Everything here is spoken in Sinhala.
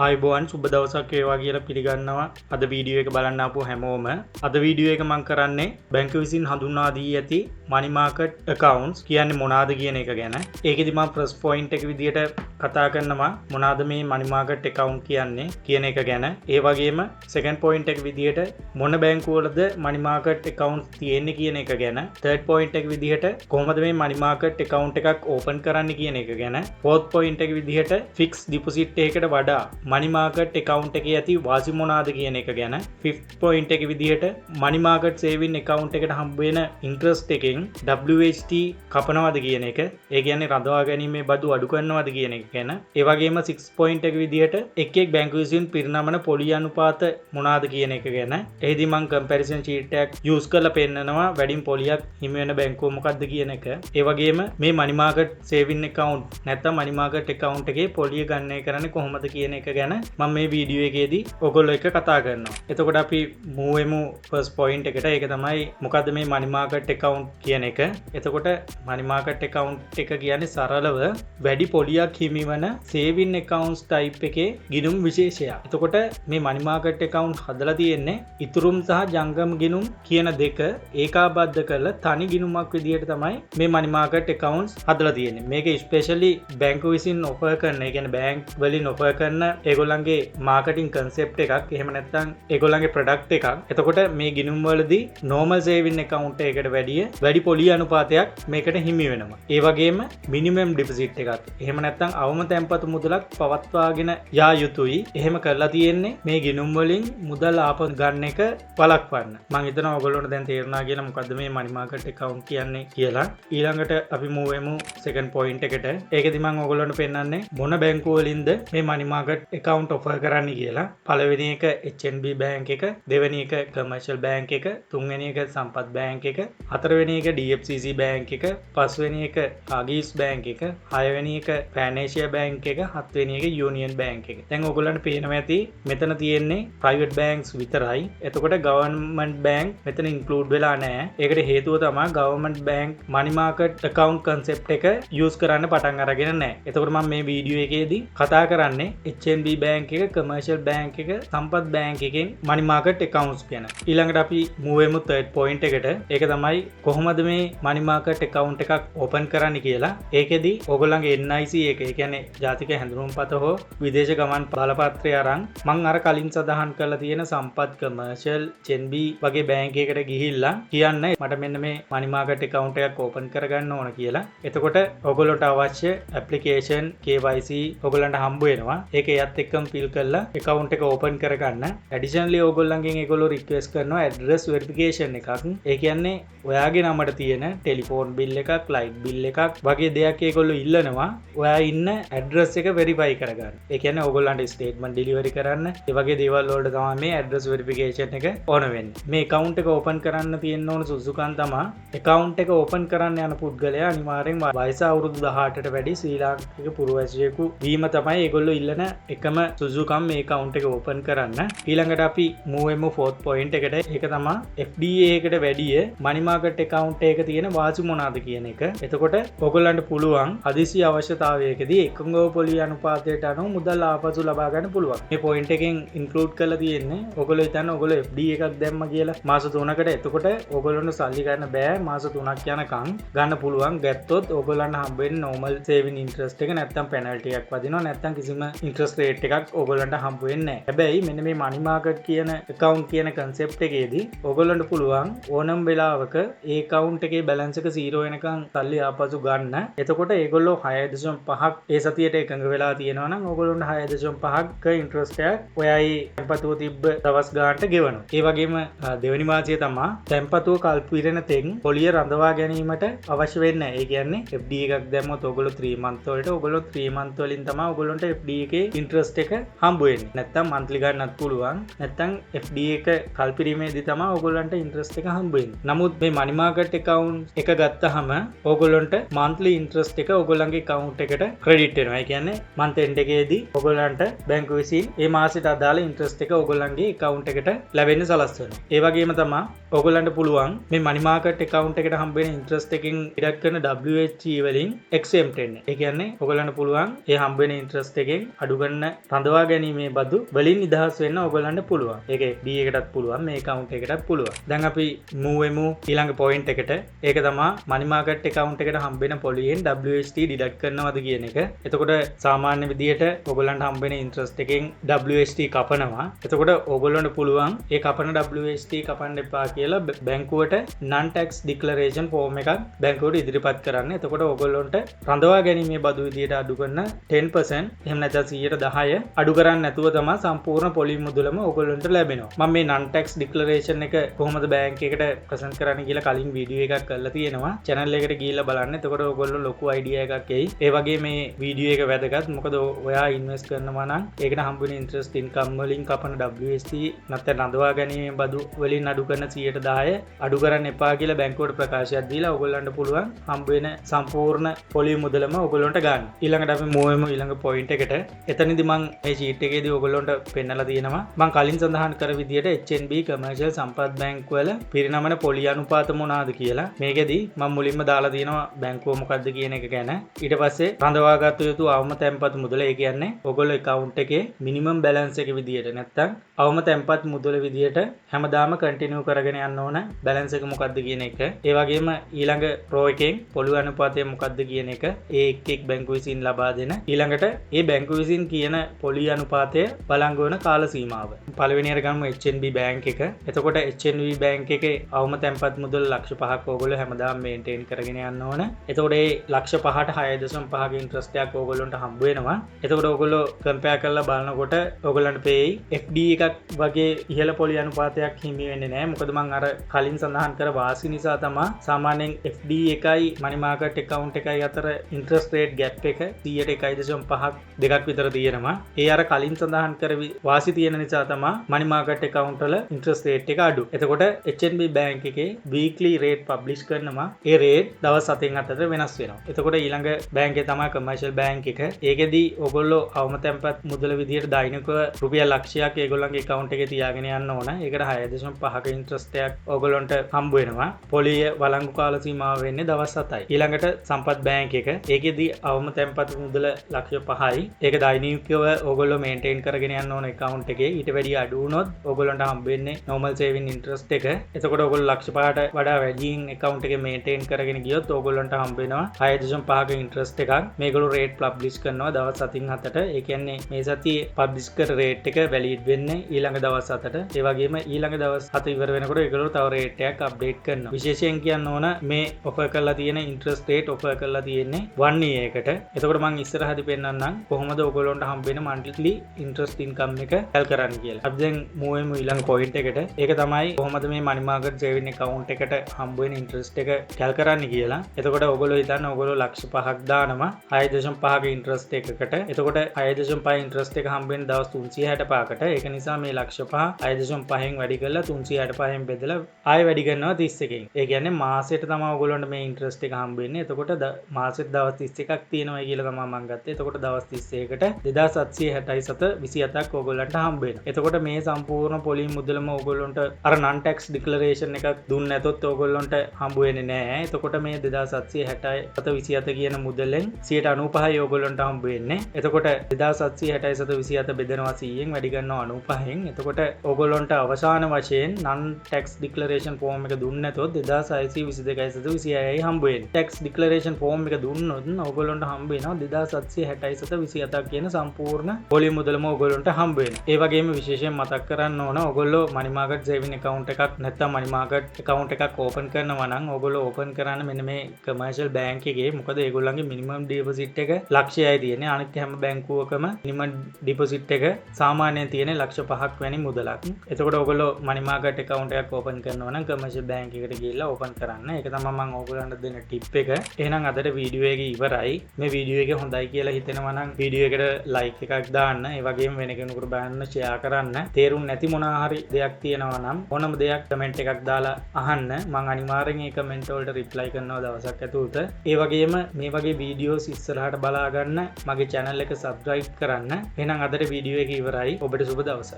ආයුබෝවන් සුබ දවසක් වේවා කියලා පිළිගන්නවා. අද වීඩියෝ එක බලන්න ආපු හැමෝම අද වීඩියෝ එක මම කරන්නේ බැංකුව විසින් හඳුන්වා දී ඇති money market accounts කියන්නේ මොනවාද කියන එක ගැන. ඒකෙදි මම first point එක විදියට කතා කරනවා මොනවාද මේ money market account කියන්නේ කියන එක ගැන. ඒ වගේම second point එක විදියට මොන බැංකුවලද money market accounts තියෙන්නේ කියන එක ගැන. third point එක විදියට කොහොමද මේ money market account එකක් open කරන්න කියන එක ගැන. fourth point එක විදියට fixed deposit එකකට වඩා money market account එකේ ඇති වාසි මොනවාද කියන එක ගැන. fifth point එක විදිහට money market saving account එකට හම්බ වෙන interest එකෙන් WHT කපනවද කියන එක. ඒ කියන්නේ රඳවා ගැනීමේ බදු අඩු කරනවද කියන එක ගැන. ඒ වගේම 6 point එක විදිහට එක් බැංකුව විසින් පිරිනමන පොලි අනුපාත මොනවාද කියන එක ගැන. එහිදී මම comparison sheet එකක් use කරලා පෙන්නනවා වැඩිම පොලියක් හිමි වෙන බැංකුව මොකක්ද කියන එක. ඒ වගේම මේ money market saving account නැත්නම් money market account එකේ පොලිය ගණනය කරන්නේ කොහොමද කියන එක ගැන මම මේ වීඩියෝ එකේදී ඔයගොල්ලෝ එක්ක කතා කරනවා. එතකොට අපි move වෙමු first point එකට. ඒක තමයි මොකද්ද මේ money market account කියන එක. එතකොට money market account එක කියන්නේ සරලව වැඩි පොලියක් හිමිවන saving accounts type එකේ ගිණුම් විශේෂයක්. එතකොට මේ money market account හදලා තියෙන්නේ ඉතුරුම් සහ ජංගම ගිණුම් කියන දෙක ඒකාබද්ධ කරලා තනි ගිණුමක් විදියට තමයි මේ money market accounts හදලා තියෙන්නේ. මේක especially බැංකුව විසින් offer කරන, ඒ කියන්නේ බැංක් වලින් offer කරන ඒගොල්ලන්ගේ මාකටිං කන්සෙප්ට් එකක්. එහෙම නැත්නම් ඒගොල්ලන්ගේ ප්‍රොඩක්ට් එකක්. එතකොට මේ ගිණුම් වලදී normal saving account එකකට වැඩිය වැඩි පොලි අනුපාතයක් මේකට හිමි වෙනවා. ඒ වගේම minimum deposit එකක්. එහෙම නැත්නම් අවම තැන්පතු මුදලක් පවත්වාගෙන යා යුතුයි. එහෙම කරලා තියෙන්නේ මේ ගිණුම් වලින් මුදල් ආපහු ගන්න එක වළක්වන්න. මම හිතනවා ඔයගොල්ලන්ට දැන් තේරුණා කියලා මොකද්ද මේ money market account කියන්නේ කියලා. ඊළඟට අපි move වෙමු second point එකට. ඒකෙදි මම ඔයගොල්ලන්ට පෙන්නන්නේ මොන බැංකුව වලින්ද මේ money market account offer කරන්න කියලා. පළවෙනි එක HNB bank එක, දෙවෙනි එක commercial bank එක, තුන්වෙනි එක සම්පත් bank එක, හතරවෙනි එක DFCC bank එක, පස්වෙනි එක Agis bank එක, හයවෙනි එක Pan Asia bank එක, හත්වෙනි එක Union bank එක. දැන් ඔයගොල්ලන්ට පේනවා ඇති මෙතන තියෙන්නේ private banks විතරයි. එතකොට government bank මෙතන include වෙලා නැහැ. ඒකට හේතුව තමයි government bank money market account concept එක use කරන්න පටන් අරගෙන නැහැ. එතකොට මම මේ වීඩියෝ එකේදී කතා කරන්නේ HNB bank එක, commercial bank එක, සම්පත් bank එකෙන් money market accounts ගැන. ඊළඟට අපි move වෙමු third point එකට. ඒක තමයි කොහොමද මේ money market account එකක් open කරන්න කියලා. ඒකෙදි ඔයගොල්ලන්ගේ NIC එක, ඒ කියන්නේ ජාතික හැඳුනුම්පත හෝ විදේශ ගමන් බලපත්‍රය අරන් මම අර කලින් සඳහන් කරලා තියෙන සම්පත්, commercial, HNB වගේ bank එකකට ගිහිල්ලා කියන්න මට මෙන්න මේ money market account එකක් open කරගන්න ඕන කියලා. එතකොට ඔයගොල්ලන්ට අවශ්‍ය application KYC ඔයගොල්ලන්ට හම්බ වෙනවා. ඒක එයත් එක්කම fill කරලා account එක open කරගන්න. additionally ඔයගොල්ලන්ගෙන් ඒගොල්ලෝ request කරනවා address verification එකක්. ඒ කියන්නේ ඔයාගේ නමට තියෙන telephone bill එකක්, light bill එකක් වගේ දෙයක් ඒගොල්ලෝ ඉල්ලනවා. ඔයා ඉන්න address එක verify කරගන්න. ඒ කියන්නේ ඔයගොල්ලන්ට statement delivery කරන්න. ඒ වගේ දේවල් වලට තමයි මේ address verification එක ඕන වෙන්නේ. මේ account එක open කරන්න තියෙන ඕන සුසුකම් තමයි account එක open කරන්න යන පුද්ගලයා අනිවාර්යෙන් වයස අවුරුදු 18ට වැඩි ශ්‍රී ලාංකික පුරවැසියෙකු වීම තමයි ඒගොල්ලෝ ඉල්ලන එකම සුසුකම් මේ account එක open කරන්න. ඊළඟට අපි move වෙමු fourth point එකට. ඒක තමයි FDA එකට වැඩිය money market account එකක තියෙන වාසි මොනවාද කියන එක. එතකොට ඔයගොල්ලන්ට පුළුවන් හදිසි අවශ්‍යතාවයකදී එකඟව පොලි අනුපාතයට අනුව මුදල් ආපසු ලබා ගන්න පුළුවන්. මේ point එකෙන් include කරලා තියෙන්නේ ඔයගොල්ලෝ හිතන්න ඔයගොල්ලෝ FD එකක් දැම්ම කියලා මාස 3කට. එතකොට ඔයගොල්ලන්ට සල්ලි ගන්න බෑ මාස 3ක් යනකම් ගන්න පුළුවන්. ගත්තොත් ඔයගොල්ලන්ට හම්බ වෙන්නේ normal saving interest එක නැත්නම් penalty එකක් වදිනවා. නැත්නම් කිසිම interest rate එකක් ඔයගොල්ලන්ට හම්බ වෙන්නේ නැහැ. හැබැයි මෙන්න මේ money market කියන account කියන concept එකේදී ඔයගොල්ලන්ට පුළුවන් ඕනම වෙලාවක ඒ account එකේ balance එක 0 වෙනකම් සල්ලි ආපසු ගන්න. එතකොට ඒගොල්ලෝ 6.5ක් ඒ සතියට එකඟ වෙලා තියෙනවා නම් ඔයගොල්ලන්ට 6.5ක interest එකක් ඔයයි තැන්පතුව තිබ්බ දවස් ගානට ගෙවනවා. ඒ වගේම දෙවෙනි මාසය තමයි තැන්පතුව කල්පිරෙන තෙන් පොලිය රඳවා ගැනීමට අවශ්‍ය වෙන්නේ. ඒ කියන්නේ FD එකක් දැම්මොත් ඔයගොල්ලෝ 3 month වලට ඔයගොල්ලෝ 3 month වලින් තමයි ඔයගොල්ලන්ට FD එකේ interest එක හම්බ වෙන්නේ. නැත්තම් monthly ගන්නත් පුළුවන්. නැත්තම් FD එක කල්පිරීමේදී තමයි ඔයගොල්ලන්ට interest එක හම්බ වෙන්නේ. නමුත් මේ money market account එක ගත්තාම ඔයගොල්ලන්ට monthly interest එක ඔයගොල්ලන්ගේ account එකට credit වෙනවා. ඒ කියන්නේ month end එකේදී ඔයගොල්ලන්ට බැංකුව විසින් මේ මාසෙට අදාළ interest එක ඔයගොල්ලන්ගේ account එකට ලැබෙන්න සලස්වනවා. ඒ වගේම තමයි ඔයගොල්ලන්ට පුළුවන් මේ money market account එකට හම්බ වෙන interest එකකින් ඉඩක් කරන WHT වලින් exempt වෙන්න. ඒ කියන්නේ ඔයගොල්ලන්ට පුළුවන් ඒ හම්බ වෙන interest එකෙන් අඩු කරන රඳවා ගැනීමේ බදු වලින් නිදහස් වෙන්න ඔයගොල්ලන්ට පුළුවන්. ඒක B එකටත් පුළුවන්, මේ account එකටත් පුළුවන්. දැන් අපි මූවෙමු ඊළඟ point එකට. ඒක තමයි money market account එකට හම්බෙන පොලියෙන් WHT deduct කරනවද කියන එක. එතකොට සාමාන්‍ය විදියට ඔයගොල්ලන්ට හම්බෙන interest එකෙන් WHT කපනවා. එතකොට ඔයගොල්ලන්ට පුළුවන් ඒ කපන WHT කපන්න එපා කියලා බැංකුවට non tax declaration form එකක් බැංකුවට ඉදිරිපත් කරන්න. එතකොට ඔයගොල්ලන්ට රඳවා ගැනීමේ බදු විදියට අඩු කරන 10% එහෙම නැත්නම් 10% අඩු කරන්නේ නැතුව තමයි සම්පූර්ණ පොලි මුදලම ඔයගොල්ලන්ට ලැබෙනවා. මම මේ non tax declaration එක කොහොමද බැංක් එකට ප්‍රසන්ට් කරන්න කියලා කලින් වීඩියෝ එකක් කරලා තියෙනවා. channel එකට ගිහිල්ලා බලන්න. එතකොට ඔයගොල්ලෝ ලොකු idea එකක් එයි. ඒ වගේ මේ වීඩියෝ එක වැදගත්. මොකද ඔයා ඉන්වෙස්ට් කරනවා නම් ඒකට හම්බෙන interest income වලින් කපන WHT නැත්නම් රඳවා ගැනීමේ බදු වලින් අඩු කරන 10% අඩු කරන්න එපා කියලා බැංකුවට ප්‍රකාශයක් දීලා ඔයගොල්ලන්ට පුළුවන් හම්බ වෙන සම්පූර්ණ පොලි මුදලම ඔයගොල්ලන්ට ගන්න. ඊළඟට අපි මූවෙමු ඊළඟ point එකට. එතනදී මම මේ sheet එකේදී ඔයගොල්ලන්ට පෙන්නලා තියෙනවා. මම කලින් සඳහන් කර විදියට HNB commercial සම්පත් බැංක් වල පිරිනමන පොලි අනුපාත මොනවාද කියලා. මේකෙදී මම මුලින්ම දාලා තියෙනවා බැංකුව මොකද්ද කියන එක ගැන. ඊට පස්සේ රඳවාගත යුතු අවම තැන්පත් මුදල ඒ කියන්නේ ඔයගොල්ලෝ account එකේ minimum balance එක විදියට නැත්තම් අවම තැන්පත් මුදල විදියට හැමදාම continue කරගෙන යන්න ඕන balance එක මොකද්ද කියන එක. ඒ වගේම ඊළඟ row එකෙන් පොලි අනුපාතය මොකද්ද කියන එක ඒ එක් බැංකුව විසින් ලබා දෙන. ඊළඟට ඒ බැංකුව විසින් කියන පොලි අනුපාතය බලංගු වෙන කාල සීමාව. පළවෙනියට ගමු HNB බැංක් එක. එතකොට HNB බැංක් එකේ අවම තැන්පත් මුදල ලක්ෂ 5ක් ඔයගොල්ලෝ හැමදාම maintain කරගෙන යන්න ඕන. එතකොට ඒ ලක්ෂ 5ට 6.5ක interest එකක් ඔයගොල්ලන්ට හම්බ වෙනවා. එතකොට ඔයගොල්ලෝ compare කරලා බලනකොට ඔයගොල්ලන්ට පෙයි FD එකක් වගේ ඉහළ පොලි අනුපාතයක් හිමි වෙන්නේ නැහැ. මොකද මම අර කලින් සඳහන් කර වාසි නිසා තමයි සාමාන්‍යයෙන් FD එකයි money market account එකයි අතර interest rate gap එක 100.1.5ක් දෙකක් විතර තියෙනවා. ඒ අර කලින් සඳහන් කර වාසි තියෙන නිසා තමයි money market account වල interest rate එක අඩු. එතකොට HNB bank එකේ weekly rate publish කරනවා. ඒ rate දවස් 7න් 8ට වෙනස් වෙනවා. එතකොට ඊළඟ bank එක තමයි commercial bank එක. ඒකෙදී ඔයගොල්ලෝ අවම තැන්පත් මුදල විදියට දෛනිකව රුපියල් ලක්ෂයක් ඒගොල්ලන්ගේ account එකේ තියාගෙන යන්න ඕන. ඒකට 6.5ක interest එකක් ඔයගොල්ලන්ට හම්බ වෙනවා. පොලිය වළංගු කාල සීමාව වෙන්නේ දවස් 7යි. ඊළඟට සම්පත් bank එක. ඒකෙදී අවම තැන්පත් මුදල ලක්ෂ 5යි. ඒක දෛනිකව ඔයගොල්ලෝ maintain කරගෙන යන්න ඕන account එකේ. ඊට වැඩිය අඩු වුණොත් ඔයගොල්ලන්ට හම්බ වෙන්නේ normal saving interest එක. එතකොට ඔයගොල්ලෝ ලක්ෂ 5ට වඩා වැඩියෙන් account එකේ maintain කරගෙන ගියොත් ඔයගොල්ලන්ට හම්බ වෙනවා 6.5ක interest එකක්. මේගොල්ලෝ rate publish කරනවා දවස් 7න් 7ට. ඒ කියන්නේ මේ සතියේ publish කර rate එක valid වෙන්නේ ඊළඟ දවස් 7ට. ඒ වගේම ඊළඟ දවස් 7 ඉවර වෙනකොට ඒගොල්ලෝ තව rate එකක් update කරනවා. විශේෂයෙන් කියන්න ඕන මේ offer කරලා තියෙන interest rate offer කරලා තියෙන්නේ 1 year එකට. එතකොට මම ඉස්සරහදී පෙන්නන්නම් කොහොමද ඔයගොල්ලන්ට හම්බ වෙන monthly interest income එක කැල් කරන්න කියලා. අපි දැන් move වෙමු ඊළඟ point එකට. ඒක තමයි කොහොමද මේ money market saving account එකට හම්බ වෙන interest එක කැල් කරන්න කියලා. එතකොට ඔයගොල්ලෝ හිතන්න ඔයගොල්ලෝ ලක්ෂ 5ක් දානවා 6.5ක interest එකකට. එතකොට 6.5 interest එක හම්බ වෙන දවස් 365කට. ඒක නිසා මේ ලක්ෂ 5 6.5න් වැඩි කරලා 365න් බෙදලා ආයෙ වැඩි කරනවා 31කින්. ඒ කියන්නේ මාසෙට තමයි ඔයගොල්ලන්ට මේ interest එක හම්බ වෙන්නේ. එතකොට මාසෙට දවස් 31ක් තියෙනවා කියලා තමයි මම ගත්තේ. එතකොට දවස් 31කට 2767.27ක් ඔයගොල්ලන්ට හම්බ වෙනවා. එතකොට මේ සම්පූර්ණ පොලි මුදලම ඔයගොල්ලන්ට අර non tax declaration එකක් දුන්නේ නැතොත් ඔයගොල්ලන්ට හම්බ වෙන්නේ නැහැ. එතකොට මේ 2767.27 කියන මුදලෙන් 95යි ඔයගොල්ලන්ට හම්බ වෙන්නේ. එතකොට 2767.27 බෙදනවා 100න් වැඩි කරනවා 95න්. එතකොට ඔයගොල්ලන්ට අවසාන වශයෙන් non tax declaration form එක දුන්නේ නැතොත් 2622.26යි හම්බ වෙන්නේ. tax declaration form එක දුන්නොත් ඔයගොල්ලන්ට හම්බ වෙනවා 2767.27 කියන සම්පූර්ණ පොලි මුදලම ඔයගොල්ලන්ට හම්බ වෙනවා. ඒ වගේම විශේෂයෙන් මතක් කරන්න ඕන ඔයගොල්ලෝ money market saving account එකක් නැත්නම් money market account එකක් open කරනවා නම් ඔයගොල්ලෝ open කරන්න මෙන්න මේ commercial bank එකේ. මොකද ඒගොල්ලන්ගේ minimum deposit එක ලක්ෂයයි තියෙන්නේ. අනිත් හැම බැංකුවකම minimum deposit එක සාමාන්‍යයෙන් තියෙන්නේ ලක්ෂ 5ක් වැනි මුදලක්. එතකොට ඔයගොල්ලෝ money market account එකක් open කරනවා නම් commercial bank එකට ගිහිල්ලා open කරන්න. ඒක තමයි මම ඔයගොල්ලන්ට දෙන tip එක. එහෙනම් අදට වීඩියෝ එක ඉවරයි. මේ වීඩියෝ එක හොඳයි කියලා හිතෙනවා නම් වීඩියෝ එකට like එකක් දාන්න. ඒ වගේම වෙන කෙනෙකුට බලන්න share කරන්න. තේරුම් නැති මොනවා හරි දෙයක් තියෙනවා නම් ඕනම දෙයක් comment එකක් දාලා අහන්න. මම අනිවාර්යෙන් ඒ comment වලට reply කරනවා දවසක් ඇතුළත. ඒ වගේම මේ වගේ වීඩියෝස් ඉස්සරහට බලා ගන්න මගේ channel එක subscribe කරන්න. එහෙනම් අදට වීඩියෝ එක ඉවරයි. ඔබට සුබ දවසක්.